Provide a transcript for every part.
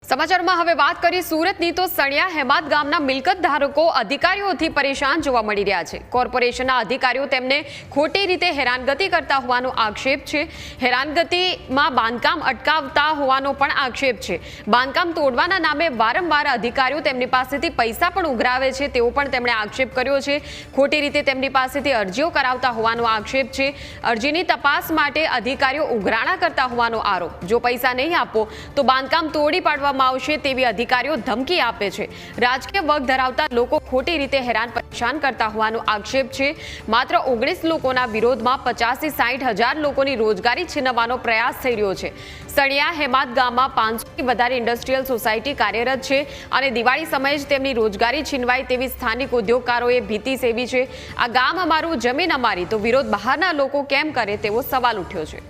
સમાચારમાં હવે વાત કરી સુરતની તો સણિયા હેમાદ ગામના મિલકત ધારકો અધિકારીઓથી પરેશાન જોવા મળી રહ્યા છે। કોર્પોરેશનના અધિકારીઓ તેમને ખોટી રીતે હેરાનગતિ કરતા હોવાનો આક્ષેપ છે। હેરાનગતિમાં બાંધકામ અટકાવતા હોવાનો પણ આક્ષેપ છે। બાંધકામ તોડવાના નામે વારંવાર અધિકારીઓ તેમની પાસેથી પૈસા પણ ઉઘરાવે છે તેવો પણ તેમણે આક્ષેપ કર્યો છે। ખોટી રીતે તેમની પાસેથી અરજીઓ કરાવતા હોવાનો આક્ષેપ છે। અરજીની તપાસ માટે અધિકારીઓ ઉઘરાણા કરતા હોવાનો આરોપ। જો પૈસા નહીં આપો તો બાંધકામ તોડી પાડવા આવશે તેવી અધિકારીઓ ધમકી આપે છે। રાજકીય વર્ગ ધરાવતા લોકો ખોટી રીતે હેરાન પરેશાન કરતા હોવાનો આક્ષેપ છે। માત્ર 19 લોકોના વિરોધમાં 50 થી 60 હજાર લોકોની રોજગારી છીનવવાનો પ્રયાસ થઈ રહ્યો છે। સણિયા હેમાદ ગામમાં 500 થી વધારે ઇન્ડસ્ટ્રીયલ સોસાયટી કાર્યરત છે અને દિવાળી સમયે જ તેમની રોજગારી છીનવાય તેવી સ્થાનિક ઉદ્યોગકારોએ ભીતિ સેવી છે। આ ગામ અમારું, જમીન અમારી, તો વિરોધ બહારના લોકો કેમ કરે તેવો સવાલ ઉઠ્યો છે।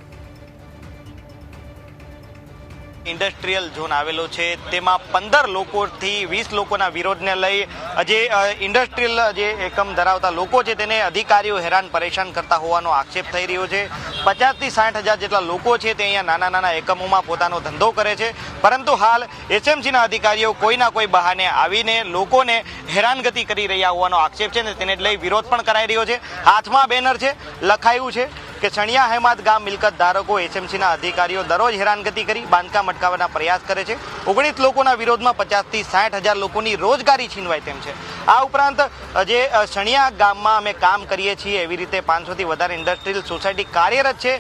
ઇન્ડસ્ટ્રીયલ ઝોન આવેલો છે તેમાં 15 લોકોથી 20 લોકોના વિરોધને લઈ જે ઇન્ડસ્ટ્રીયલ જે એકમ ધરાવતા લોકો છે તેને અધિકારીઓ હેરાન પરેશાન કરતા હોવાનો આક્ષેપ થઈ રહ્યો છે। 50 થી 60 હજાર જેટલા લોકો છે તે અહીંયા નાના નાના એકમોમાં પોતાનો ધંધો કરે છે, પરંતુ હાલ એસએમસીના અધિકારીઓ કોઈના કોઈ બહાને આવીને લોકોને હેરાનગતિ કરી રહ્યા હોવાનો આક્ષેપ છે ને તેને લઈ વિરોધ પણ કરાઈ રહ્યો છે। હાથમાં બેનર છે, લખાયું છે કે સણિયા હેમાદ ગામ મિલકત ધારકો એસએમસીના અધિકારીઓ દરરોજ હેરાનગતિ કરી બાંધકામ અટકાવવાના પ્રયાસ કરે છે। 19 લોકોના વિરોધમાં 50 થી 60 હજાર લોકોની રોજગારી છીનવાય તેમ છે। આ ઉપરાંત જે સણિયા ગામમાં અમે કામ કરીએ છીએ એવી રીતે 500 થી વધારે ઇન્ડસ્ટ્રીયલ સોસાયટી કાર્યરત છે,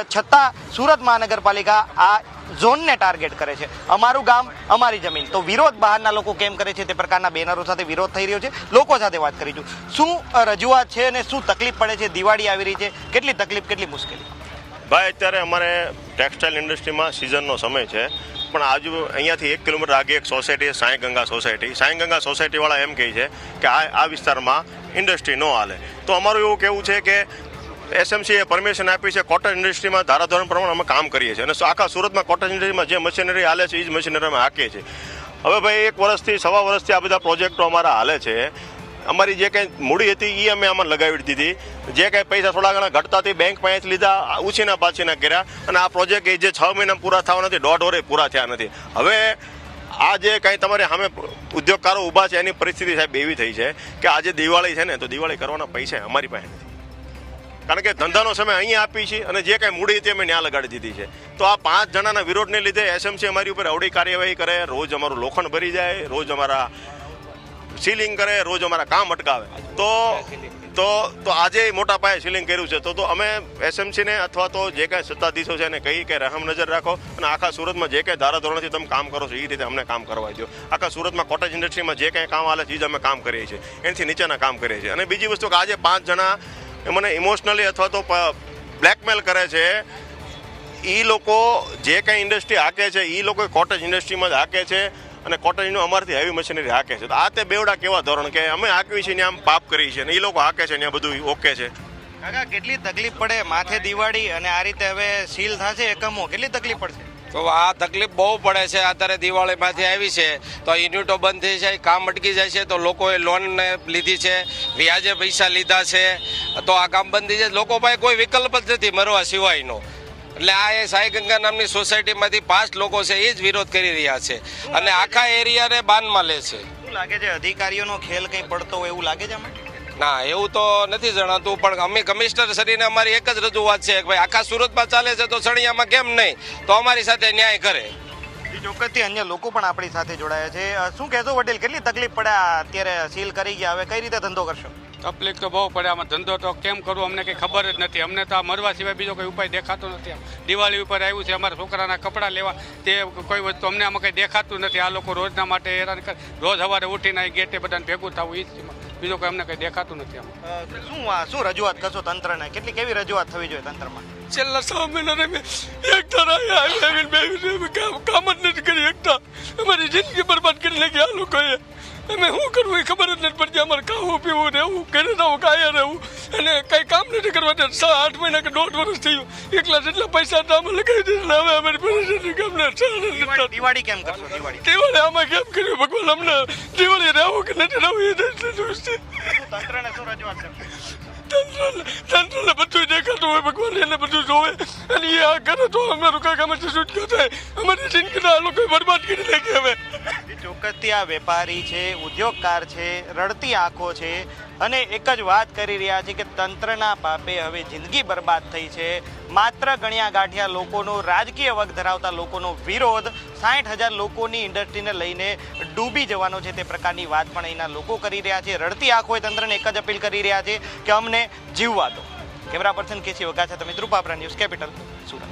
છતાં સુરત મહાનગરપાલિકા આ ઝોનને ટાર્ગેટ કરે છે। અમારું ગામ અમારી જમીન, તો વિરોધ બહારના લોકો કેમ કરે છે તે પ્રકારના બેનરો સાથે વિરોધ થઈ રહ્યો છે। લોકો સાથે વાત કરીશું, શું રજૂઆત છે અને શું તકલીફ પડે છે? દિવાળી આવી રહી છે, કેટલી તકલીફ, કેટલી મુશ્કેલી? ભાઈ, અત્યારે અમારે ટેક્સટાઇલ ઇન્ડસ્ટ્રીમાં સિઝનનો સમય છે, પણ આજુ અહીંયાથી 1 કિલોમીટર આગે એક સોસાયટી છે, સાંઈ ગંગા સોસાયટી। સાંઈ ગંગા સોસાયટીવાળા એમ કહે છે કે આ વિસ્તારમાં ઇન્ડસ્ટ્રી ન હાલે। તો અમારું એવું કહેવું છે કે એસએમસીએ પરમિશન આપી છે, કોટન ઇન્ડસ્ટ્રીમાં ધારાધોરણ પ્રમાણે અમે કામ કરીએ છીએ અને આખા સુરતમાં કોટન ઇન્ડસ્ટ્રીમાં જે મશીનરી હાલે છે એ જ મશીનરી અમે હાંકીએ છીએ। હવે ભાઈ 1 વર્ષથી સવા વર્ષથી આ બધા પ્રોજેક્ટો અમારા હાલે છે। અમારી જે કંઈ મૂડી હતી એ અમે આમાં લગાવી દીધી, જે કંઈ પૈસા થોડા ઘણા ઘટતાથી બેંક પાસેથી લીધા, ઉછીના પાછીના કર્યા અને આ પ્રોજેક્ટ જે 6 મહિના પૂરા થવા નથી, 1.5 વર્ષે પૂરા થયા નથી। હવે આ જે કાંઈ તમારે સામે ઉદ્યોગકારો ઊભા છે એની પરિસ્થિતિ સાહેબ એવી થઈ છે કે આજે દિવાળી છે ને, તો દિવાળી કરવાના પૈસા અમારી પાસે નથી, કારણ કે ધંધાનો સમય અહીંયા આપી છે અને જે કાંઈ મૂડી હતી અમે ત્યાં લગાડી દીધી છે। તો આ 5 જણાના વિરોધને લીધે એસએમસી અમારી ઉપર અવળી કાર્યવાહી કરે, રોજ અમારું લોખંડ ભરી જાય, રોજ અમારા સીલિંગ કરે, રોજ અમારા કામ અટકાવે। તો આજે મોટા પાયે સીલિંગ કર્યું છે, તો અમે એસએમસીને અથવા તો જે કાંઈ સત્તાધીશો છે એને કહી કે રહેમ નજર રાખો અને આખા સુરતમાં જે કાંઈ ધારાધોરણથી તમે કામ કરો છો એ રીતે અમને કામ કરવા દો। આખા સુરતમાં કોટેજ ઇન્ડસ્ટ્રીમાં જે કાંઈ કામ હાલે છે એ જ અમે કામ કરીએ છીએ, એનાથી નીચેના કામ કરીએ છીએ। અને બીજી વસ્તુ કે આજે 5 જણા મને ઇમોશનલી અથવા તો બ્લેકમેલ કરે છે। એ લોકો જે કંઈ ઇન્ડસ્ટ્રી હાકે છે એ લોકો કોટેજ ઇન્ડસ્ટ્રીમાં જ હાકે છે અને કોટેજનું અમારથી હેવી મશીનરી હાકે છે। તો આ તે બેવડા કેવા ધોરણ કે અમે હાકવી છીએ ત્યાં પાપ કરી છે ને એ લોકો હાકે છે ત્યાં બધું ઓકે છે। કાકા, કેટલી તકલીફ પડે? માથે દિવાળી અને આ રીતે હવે સીલ થશે એકમો, કેટલી તકલીફ પડશે? તો આ તકલીફ બહુ પડે છે। અત્યારે દિવાળીમાંથી આવી છે તો યુનિટો બંધ થઈ જાય, કામ અટકી જાય છે, તો લોકોએ લોન લીધી છે, વ્યાજે પૈસા લીધા છે, તો આ કામ બંધ થઈ જાય, લોકો પાસે કોઈ વિકલ્પ જ નથી મરવા સિવાયનો। એટલે આ એ સાંઈ ગંગા નામની સોસાયટીમાંથી 5 લોકો છે એ જ વિરોધ કરી રહ્યા છે અને આખા એરિયાને બાનમાં લે છે। શું લાગે છે, અધિકારીઓનો ખેલ કંઈ પડતો હોય એવું લાગે છે અમે? ના, એવું તો નથી જણાતું, પણ અમે કમિશનર શ્રીને અમારી એક જ રજૂઆત છે કે ભાઈ આખા સુરતમાં ચાલે છે તો સણિયામાં કેમ નહીં, તો અમારી સાથે ન્યાય કરે। ચોક્કસથી અન્ય લોકો પણ આપણી સાથે જોડાયા છે। શું કહેશો વડીલ, કેટલી તકલીફ પડે? અત્યારે સીલ કરી ગયા, હવે કઈ રીતે ધંધો કરશો? તકલીફ તો બહુ પડે, આમાં ધંધો તો કેમ કરવો અમને કંઈ ખબર જ નથી। અમને તો આ મરવા સિવાય બીજો કોઈ ઉપાય દેખાતો નથી। દિવાળી ઉપર આવ્યું છે, અમારા છોકરાના કપડાં લેવા, તે કોઈ વસ્તુ અમને આમાં કંઈ દેખાતું નથી। આ લોકો રોજના માટે હેરાન કરે, રોજ સવારે ઉઠીને ગેટે બધાને ભેગું થવું, એ જ બીજું કોઈ અમને કંઈ દેખાતું નથી આમાં। શું રજૂઆત કરશો તંત્રને? કેવી રજૂઆત થવી જોઈએ તંત્રમાં? છેલ્લા 6 મહિના કામ જ નથી કરી શકતા, અમારી જિંદગી બરબાદ કરી નાખી આ લોકોએ। અમે શું કરવું એ ખબર જ નથી પડતી। અમારે ખાવું પીવું રહેવું, ઘરે રહેવું, કાયા રહેવું અને કંઈ કામ નથી કરવા। 7-8 મહિના કે 1.5 વર્ષ થયું, એકલા જેટલા પૈસા હતા અમે લગાવી દીધા। હવે અમારી પરિસ્થિતિ દિવાળી કેમ કરશો? દિવાળી આમાં કેમ કર્યું ભગવાન? અમને દિવાળી રહેવું કે નથી રહેવું એ તંત્રને શું રજૂઆત કરશો? તંત્રને બધું દેખાતું હોય, ભગવાન એને બધું જોવે અને એ આ કરે તો અમારું કાંઈક આમાંથી છૂટક્યો થાય. અમારી જિંદગીના આ લોકોએ બરબાદ કરી નાખી. હવે ચોક્કસથી આ વેપારી છે, ઉદ્યોગકાર છે, રડતી આંખો છે અને એક જ વાત કરી રહ્યા છે કે તંત્રના પાપે હવે જિંદગી બરબાદ થઈ છે. માત્ર ગણ્યા ગાંઠિયા લોકોનો, રાજકીય વગ ધરાવતા લોકોનો વિરોધ 60,000 લોકોની ઇન્ડસ્ટ્રીને લઈને ડૂબી જવાનો છે તે પ્રકારની વાત પણ અહીંના લોકો કરી રહ્યા છે. રડતી આંખોએ તંત્રને એક જ અપીલ કરી રહ્યા છે કે અમને જીવવા દો. કેમેરા પર્સન કેસી વઘાસિયા સાથે મિત્રુપાપરા, ન્યૂઝ કેપિટલ, સુરત.